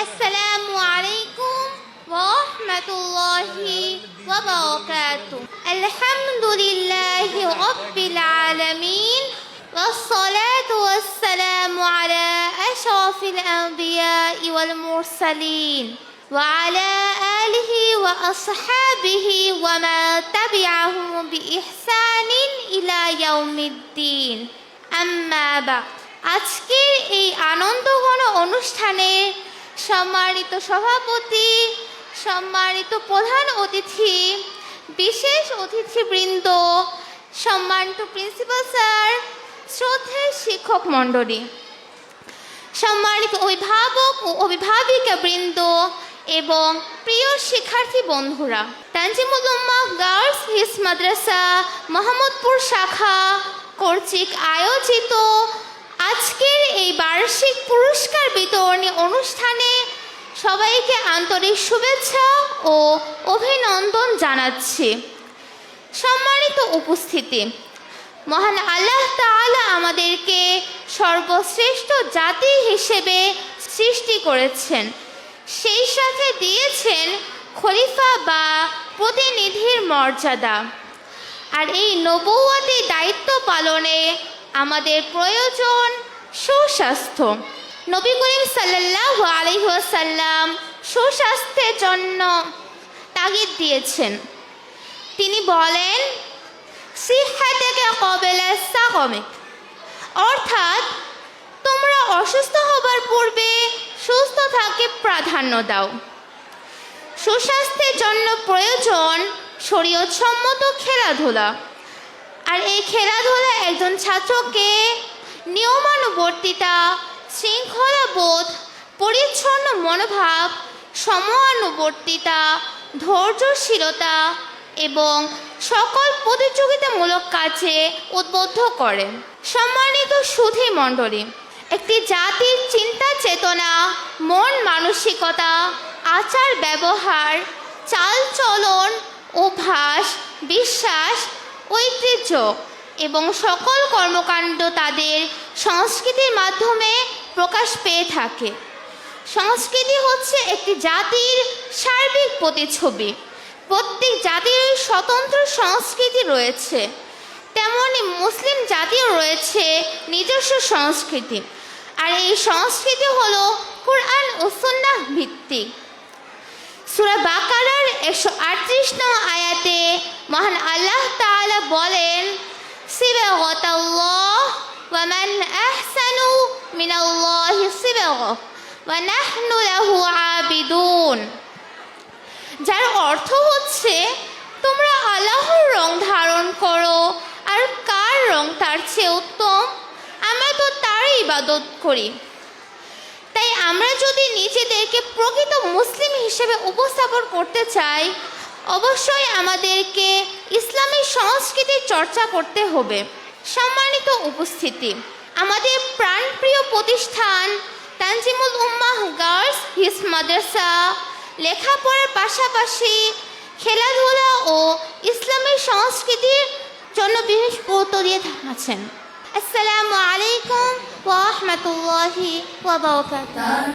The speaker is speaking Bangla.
আসসালামু আলাইকুম ওয়া রাহমাতুল্লাহি ওয়া বারাকাতুহু। আলহামদুলিল্লাহি রাব্বিল আলামিন ওয়াসসালাতু ওয়াসসালামু আলা আশরাফিল আম্বিয়াই ওয়াল মুরসালিন ওয়া আলা আলিহি ওয়া আসহাবিহি ওয়া মা তাবিআহুম বিইহসানিন ইলা ইয়াউমিদ্দিন। আম্মা বা'দ। আজকের এই আনন্দঘন অনুষ্ঠানে সম্মানিত সভাপতি, সম্মানিত প্রধান অতিথি, বিশেষ অতিথিবৃন্দ, সম্মানিত প্রিন্সিপাল স্যার, শ্রদ্ধেয় শিক্ষক মণ্ডলী, সম্মানিত অভিভাবক ও অভিভাবিকাবৃন্দ এবং প্রিয় শিক্ষার্থী বন্ধুরা, তানজিমুল উম্মাহ গার্লস হিফজ মাদ্রাসা মোহাম্মদপুর শাখা কর্তৃক আয়োজিত আজকের এই বার্ষিক পুরস্কার বিতরণী অনুষ্ঠানে সবাইকে আন্তরিক শুভেচ্ছা ও অভিনন্দন জানাচ্ছি। সম্মানিত উপস্থিতি, মহান আল্লাহ তাআলা আমাদেরকে সর্বশ্রেষ্ঠ জাতি হিসেবে সৃষ্টি করেছেন, সেই সাথে দিয়েছেন খলিফা বা প্রতিনিধির মর্যাদা। আর এই নবুয়তি দায়িত্ব পালনে আমাদের প্রয়োজন সুস্বাস্থ্য। নবী করিম সাল্লাল্লাহু আলাইহি ওয়াসাল্লাম সুস্বাস্থ্যের জন্য তাগিদ দিয়েছেন। তিনি বলেন, সিহহাতাকা ক্বাবলা সাকমিক, অর্থাৎ তোমরা অসুস্থ হবার পূর্বে সুস্থতাকে প্রাধান্য দাও। সুস্বাস্থ্যের জন্য প্রয়োজন শরীয়তসম্মত খেলাধুলা। আর এই খেলাধুলা একজন ছাত্রকে নিয়মানুবর্তিতা, শৃঙ্খলাবোধ, পরিচ্ছন্ন মনোভাব, সময়ানুবর্তিতা, ধৈর্যশীলতা এবং সকল প্রতিযোগিতামূলক কাজে উদ্বুদ্ধ করে। সম্মানিত সুধী মণ্ডলী, একটি জাতির চিন্তা চেতনা, মন মানসিকতা, আচার ব্যবহার, চালচলন, অভ্যাস, বিশ্বাস, ঐতিহ্য এবং সকল কর্মকাণ্ড তাদের সংস্কৃতির মাধ্যমে প্রকাশ পেয়ে থাকে। সংস্কৃতি হচ্ছে একটি জাতির সার্বিক প্রতিচ্ছবি। প্রত্যেক জাতির স্বতন্ত্র সংস্কৃতি রয়েছে, তেমনি মুসলিম জাতিও রয়েছে নিজস্ব সংস্কৃতি। আর এই সংস্কৃতি হলো কুরআন ও সুন্নাহ ভিত্তিক। সূরা বাকারার 138 নং আয়াতে মহান আল্লাহ তাআলা বলেন, সিবগাতাল্লাহ ওয়া মান আহসানু মিনাল্লাহি সিবগা ওয়া নাহনু লাহু আবিদুন। যার অর্থ হচ্ছে, তোমরা আল্লাহর রং ধারণ করো, আর কার রং তার চেয়ে উত্তম, আমরা তো তারই ইবাদত করি। তাই আমরা যদি নিজেদেরকে প্রকৃত মুসলিম হিসেবে উপস্থাপন করতে চাই, অবশ্যই আমাদেরকে ইসলামী সংস্কৃতির চর্চা করতে হবে। সম্মানিত উপস্থিতি, আমাদের প্রাণপ্রিয় প্রতিষ্ঠান তানজিমুল উম্মাহ গার্লস হিফজ মাদ্রাসা লেখাপড়ার পাশাপাশি খেলাধুলা ও ইসলামী সংস্কৃতির জন্য বিশেষ গুরুত্ব দিয়ে থাকছেন। আসসালামু আলাইকুম ওয়া রাহমাতুল্লাহি ওয়া বারাকাতুহু।